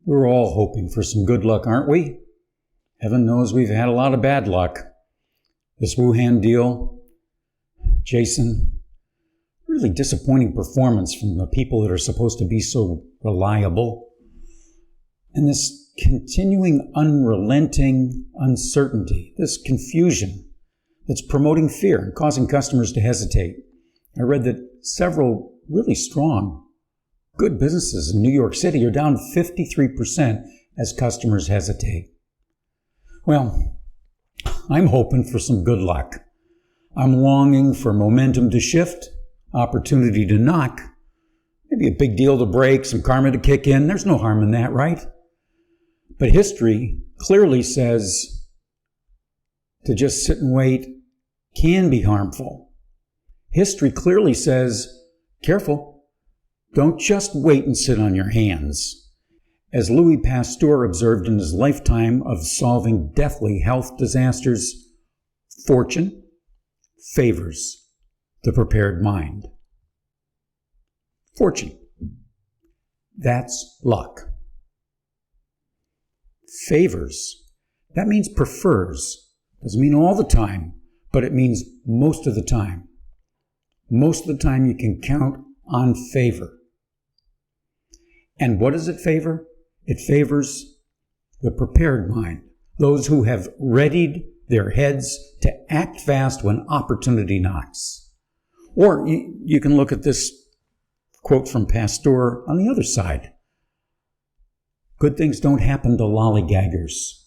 We're all hoping for some good luck, aren't we? Heaven knows we've had a lot of bad luck. This Wuhan deal, Jason, really disappointing performance from the people that are supposed to be so reliable. And this continuing unrelenting uncertainty, this confusion that's promoting fear and causing customers to hesitate. I read that several really strong, good businesses in New York City are down 53% as customers hesitate. Well, I'm hoping for some good luck. I'm longing for momentum to shift, opportunity to knock, maybe a big deal to break, some karma to kick in. There's no harm in that, right? But history clearly says to just sit and wait can be harmful. History clearly says, careful, don't just wait and sit on your hands. As Louis Pasteur observed in his lifetime of solving deathly health disasters, fortune favors the prepared mind. Fortune. That's luck. Favors. That means prefers. Doesn't mean all the time, but it means most of the time. Most of the time you can count on favor. And what does it favor? It favors the prepared mind, those who have readied their heads to act fast when opportunity knocks. Or you can look at this quote from Pasteur on the other side. Good things don't happen to lollygaggers.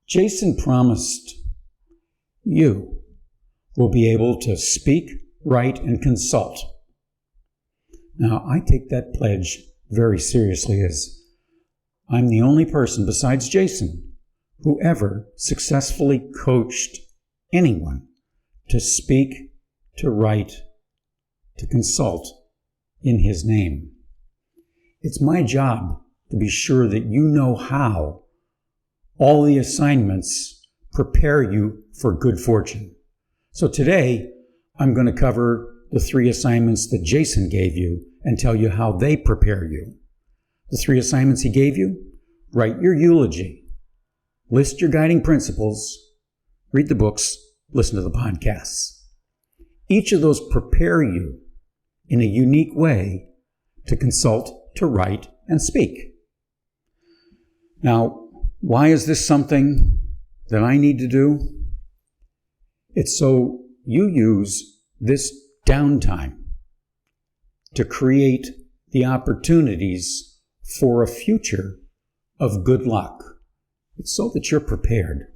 Jason promised you will be able to speak, write, and consult. Now, I take that pledge very seriously, as I'm the only person besides Jason who ever successfully coached anyone to speak, to write, to consult in his name. It's my job to be sure that you know how all the assignments prepare you for good fortune. So today, I'm going to cover the 3 assignments that Jason gave you and tell you how they prepare you. The 3 assignments he gave you: write your eulogy, list your guiding principles, read the books, listen to the podcasts. Each of those prepare you in a unique way to consult, to write, and speak. Now, why is this something that I need to do? It's so you use this downtime to create the opportunities for a future of good luck. It's so that you're prepared.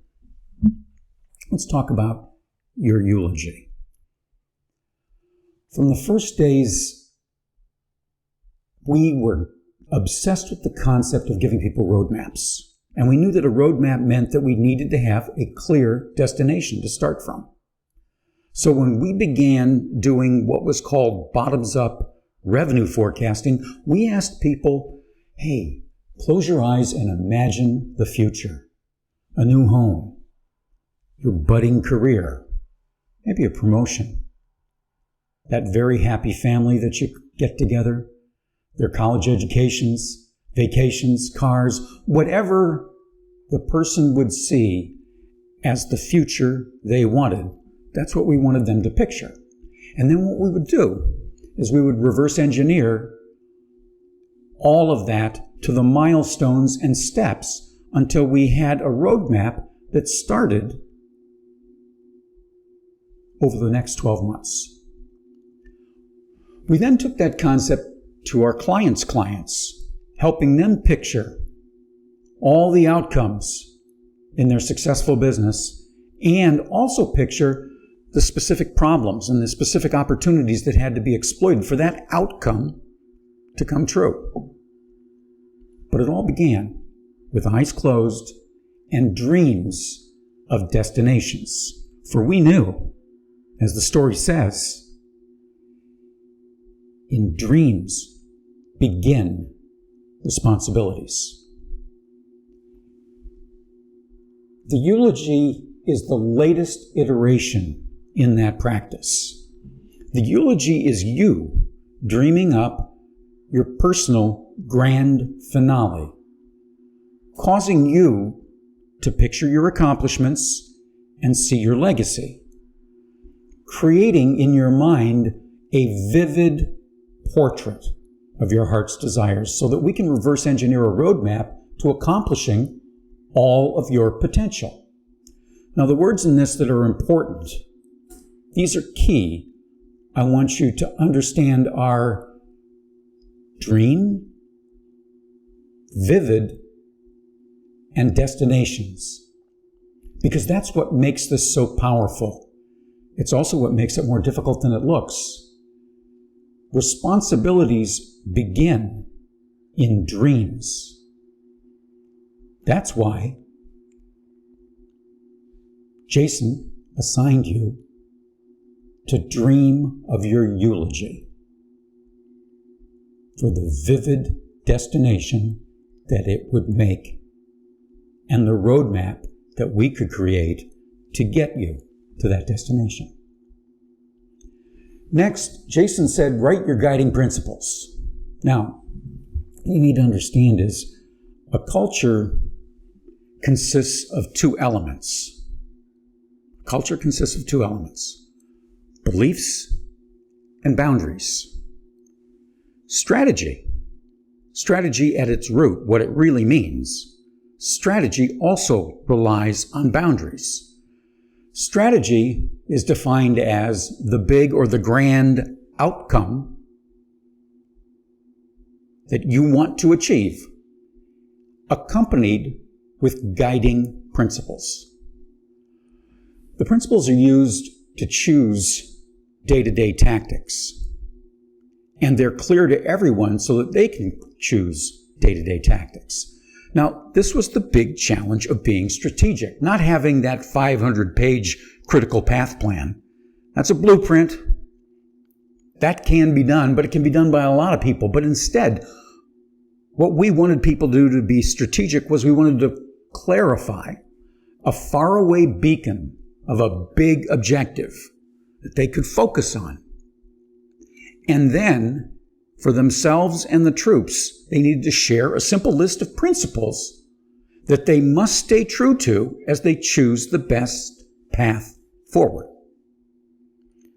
Let's talk about your eulogy. From the first days, we were obsessed with the concept of giving people roadmaps. And we knew that a roadmap meant that we needed to have a clear destination to start from. So when we began doing what was called bottoms-up revenue forecasting, we asked people, hey, close your eyes and imagine the future. A new home, your budding career, maybe a promotion, that very happy family that you get together, their college educations, vacations, cars, whatever the person would see as the future they wanted. That's what we wanted them to picture. And then what we would do is we would reverse engineer all of that to the milestones and steps until we had a roadmap that started over the next 12 months. We then took that concept to our clients' clients, helping them picture all the outcomes in their successful business and also picture the specific problems and the specific opportunities that had to be exploited for that outcome to come true. But it all began with eyes closed and dreams of destinations. For we knew, as the story says, in dreams begin responsibilities. The eulogy is the latest iteration in that practice. The eulogy is you dreaming up your personal grand finale, causing you to picture your accomplishments and see your legacy, creating in your mind a vivid portrait of your heart's desires so that we can reverse engineer a roadmap to accomplishing all of your potential. Now, the words in this that are important, these are key. I want you to understand our dream, vivid, and destinations. Because that's what makes this so powerful. It's also what makes it more difficult than it looks. Responsibilities begin in dreams. That's why Jason assigned you to dream of your eulogy for the vivid destination that it would make and the roadmap that we could create to get you to that destination. Next, Jason said, write your guiding principles. Now, what you need to understand is a culture consists of two elements. Culture consists of two elements: beliefs and boundaries. Strategy at its root, what it really means, strategy also relies on boundaries. Strategy is defined as the big or the grand outcome that you want to achieve, accompanied with guiding principles. The principles are used to choose day-to-day tactics, and they're clear to everyone so that they can choose day-to-day tactics. Now, this was the big challenge of being strategic, not having that 500-page critical path plan. That's a blueprint. That can be done, but it can be done by a lot of people. But instead, what we wanted people to do to be strategic was we wanted to clarify a faraway beacon of a big objective that they could focus on. And then, for themselves and the troops, they needed to share a simple list of principles that they must stay true to as they choose the best path forward.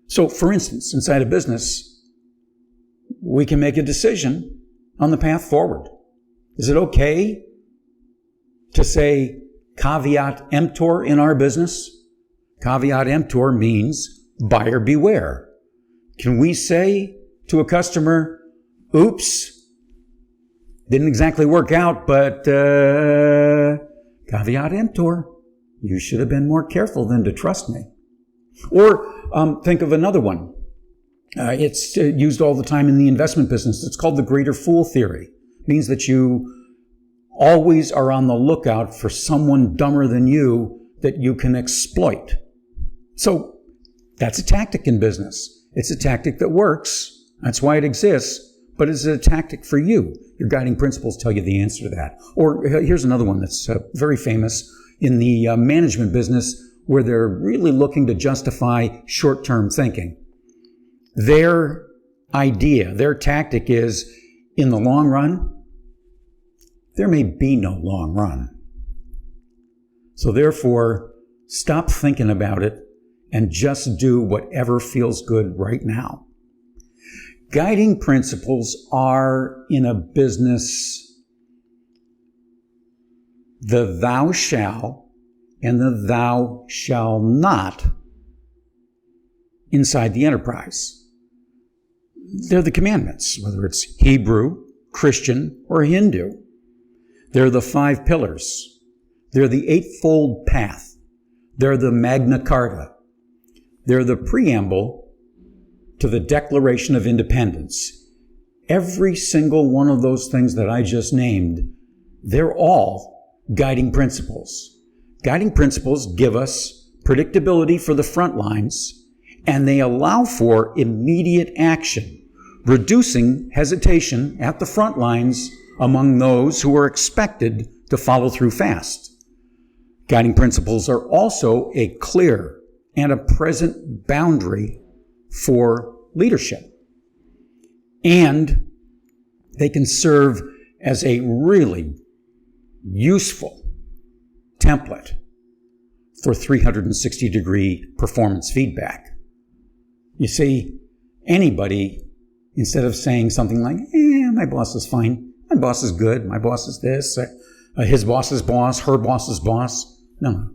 So, for instance, inside a business, we can make a decision on the path forward. Is it okay to say caveat emptor in our business? Caveat emptor means buyer beware. Can we say to a customer, oops, didn't exactly work out, but caveat emptor, you should have been more careful than to trust me? Or think of another one. It's used all the time in the investment business. It's called the greater fool theory. It means that you always are on the lookout for someone dumber than you that you can exploit. So that's a tactic in business. It's a tactic that works. That's why it exists. But is it a tactic for you? Your guiding principles tell you the answer to that. Or here's another one that's very famous in the management business, where they're really looking to justify short-term thinking. Their idea, their tactic is, in the long run, there may be no long run. So therefore, stop thinking about it and just do whatever feels good right now. Guiding principles are, in a business, the thou shall and the thou shall not inside the enterprise. They're the commandments, whether it's Hebrew, Christian, or Hindu. They're the 5 pillars. They're the 8-fold path. They're the Magna Carta. They're the preamble to the Declaration of Independence. Every single one of those things that I just named, they're all guiding principles. Guiding principles give us predictability for the front lines, and they allow for immediate action, reducing hesitation at the front lines among those who are expected to follow through fast. Guiding principles are also a clear and a present boundary for leadership. And They can serve as a really useful template for 360-degree performance feedback. You see, anybody, instead of saying something like, my boss is fine, my boss is good, my boss is this, his boss's boss, her boss's boss. No.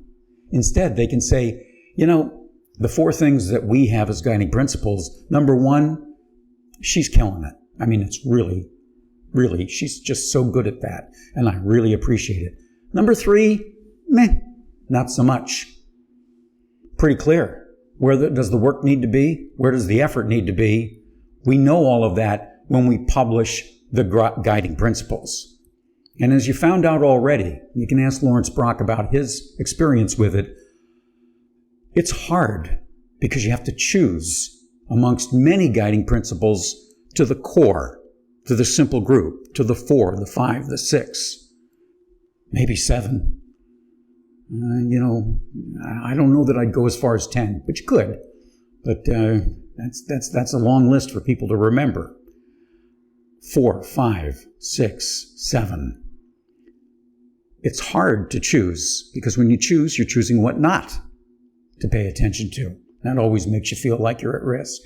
Instead, they can say, the 4 things that we have as guiding principles. Number 1, she's killing it. I mean, it's really, she's just so good at that, and I really appreciate it. Number 3, not so much. Pretty clear. Where does the work need to be? Where does the effort need to be? We know all of that when we publish the guiding principles. And as you found out already, you can ask Lawrence Brock about his experience with it. It's hard because you have to choose amongst many guiding principles to the core, to the simple group, to the 4, the 5, the 6, maybe 7. I don't know that I'd go as far as 10, but you could. But that's a long list for people to remember. 4, 5, 6, 7. It's hard to choose because when you choose, you're choosing what not to pay attention to. That always makes you feel like you're at risk.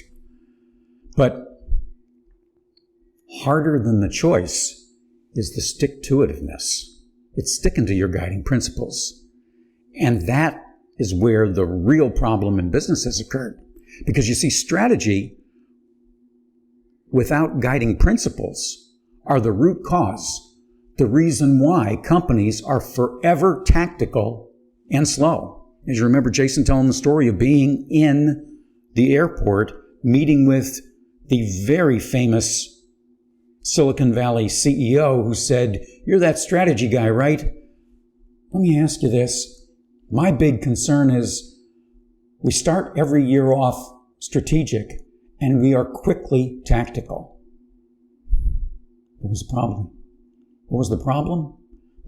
But harder than the choice is the stick-to-itiveness. It's sticking to your guiding principles. And that is where the real problem in business has occurred. Because you see, strategy without guiding principles are the root cause, the reason why companies are forever tactical and slow. As you remember Jason telling the story of being in the airport, meeting with the very famous Silicon Valley CEO who said, "You're that strategy guy, right? Let me ask you this. My big concern is we start every year off strategic and we are quickly tactical." What was the problem? What was the problem?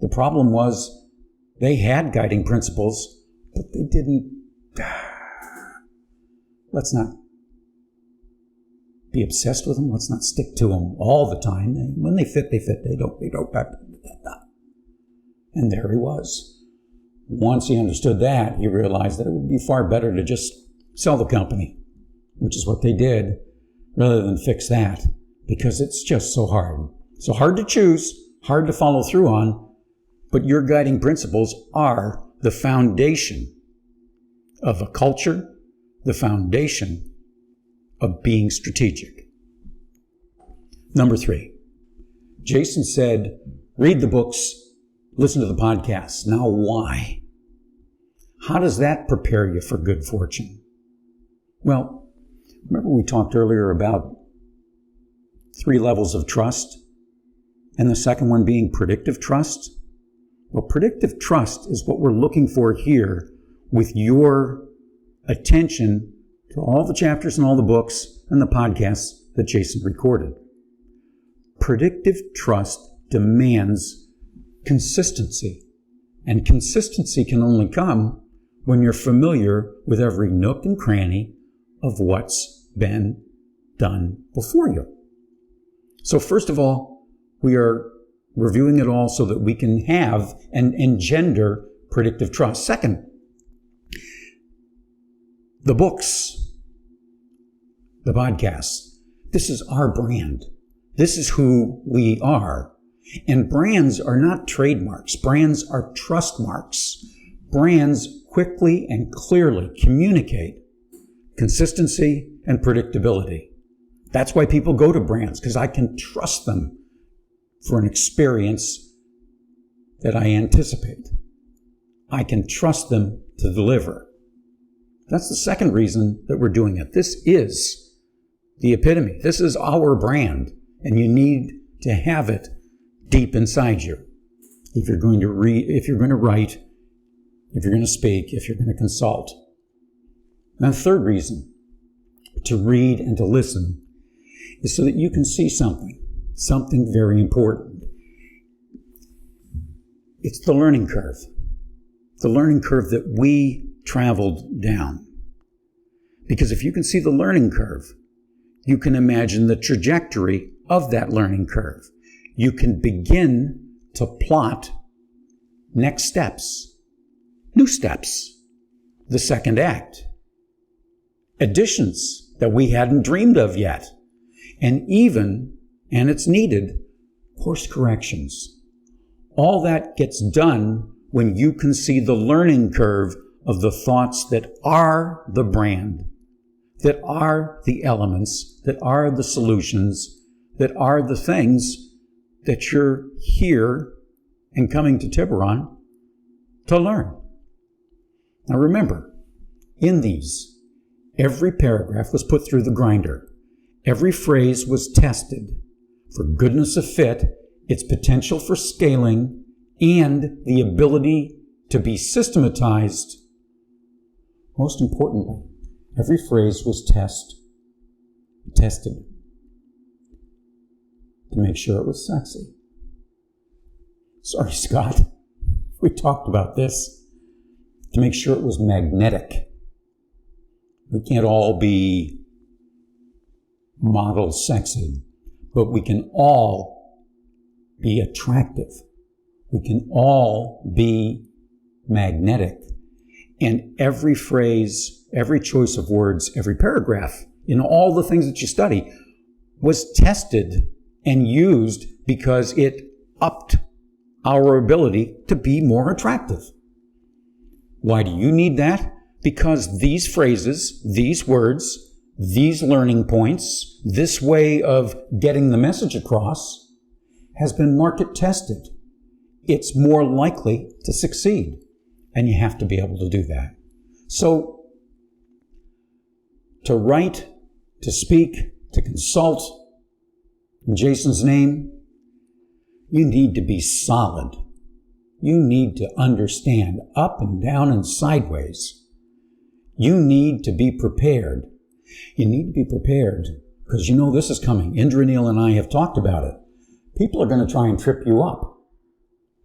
The problem was they had guiding principles, but they didn't. Let's not be obsessed with them. Let's not stick to them all the time. When they fit, they fit. They don't. And there he was. Once he understood that, he realized that it would be far better to just sell the company, which is what they did, rather than fix that, because it's just so hard. So hard to choose, hard to follow through on, but your guiding principles are the foundation of a culture, the foundation of being strategic. Number 3, Jason said, read the books, listen to the podcasts. Now why? How does that prepare you for good fortune? Well, remember we talked earlier about 3 levels of trust, and the second one being predictive trust? Well, predictive trust is what we're looking for here with your attention to all the chapters and all the books and the podcasts that Jason recorded. Predictive trust demands consistency, and consistency can only come when you're familiar with every nook and cranny of what's been done before you. So first of all, we are reviewing it all so that we can have and engender predictive trust. Second, the books, the podcasts. This is our brand. This is who we are. And brands are not trademarks. Brands are trust marks. Brands quickly and clearly communicate consistency and predictability. That's why people go to brands, because I can trust them for an experience that I anticipate. I can trust them to deliver. That's the second reason that we're doing it. This is the epitome. This is our brand, and you need to have it deep inside you. If you're going to read, if you're going to write, if you're going to speak, if you're going to consult. And the third reason to read and to listen is so that you can see something very important. It's the learning curve that we traveled down. Because if you can see the learning curve, you can imagine the trajectory of that learning curve. you can begin to plot next steps, new steps, the second act, additions that we hadn't dreamed of yet, and even, and it's needed, course corrections. All that gets done when you can see the learning curve of the thoughts that are the brand, that are the elements, that are the solutions, that are the things that you're here and coming to Tiburon to learn. Now remember, in these, every paragraph was put through the grinder. Every phrase was tested for goodness of fit, its potential for scaling, and the ability to be systematized. Most importantly, every phrase was tested to make sure it was sexy. Sorry, Scott, we talked about this. To make sure it was magnetic. We can't all be model sexy, but we can all be attractive. We can all be magnetic. And every phrase, every choice of words, every paragraph, in all the things that you study, was tested and used because it upped our ability to be more attractive. Why do you need that? Because these phrases, these words, these learning points, this way of getting the message across has been market tested. It's more likely to succeed, and you have to be able to do that. So, to write, to speak, to consult in Jason's name, you need to be solid. You need to understand up and down and sideways. You need to be prepared. You need to be prepared because you know this is coming. Indranil and I have talked about it. People are going to try and trip you up.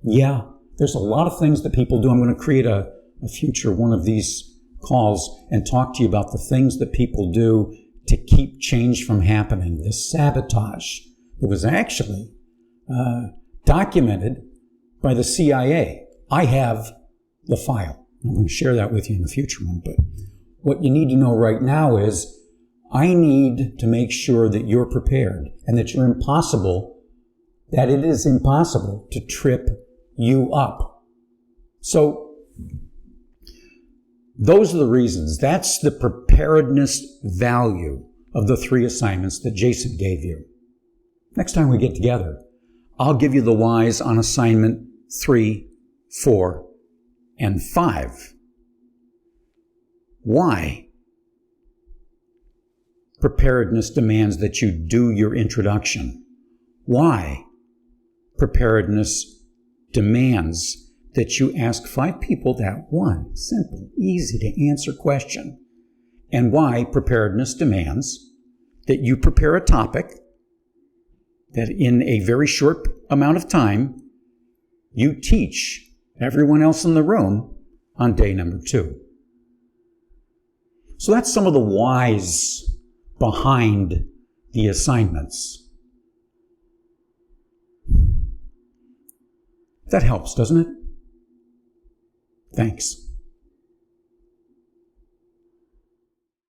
Yeah, there's a lot of things that people do. I'm going to create a future one of these calls and talk to you about the things that people do to keep change from happening. This sabotage that was actually documented by the CIA. I have the file. I'm going to share that with you in the future one. But what you need to know right now is I need to make sure that you're prepared and that it is impossible to trip you up. So those are the reasons. That's the preparedness value of the 3 assignments that Jason gave you. Next time we get together, I'll give you the whys on assignment 3, 4, and 5. Why? Preparedness demands that you do your introduction. Why? Preparedness demands that you ask 5 people that one simple, easy to answer question. And why preparedness demands that you prepare a topic that in a very short amount of time, you teach everyone else in the room on day number 2. So that's some of the whys behind the assignments. That helps, doesn't it? Thanks.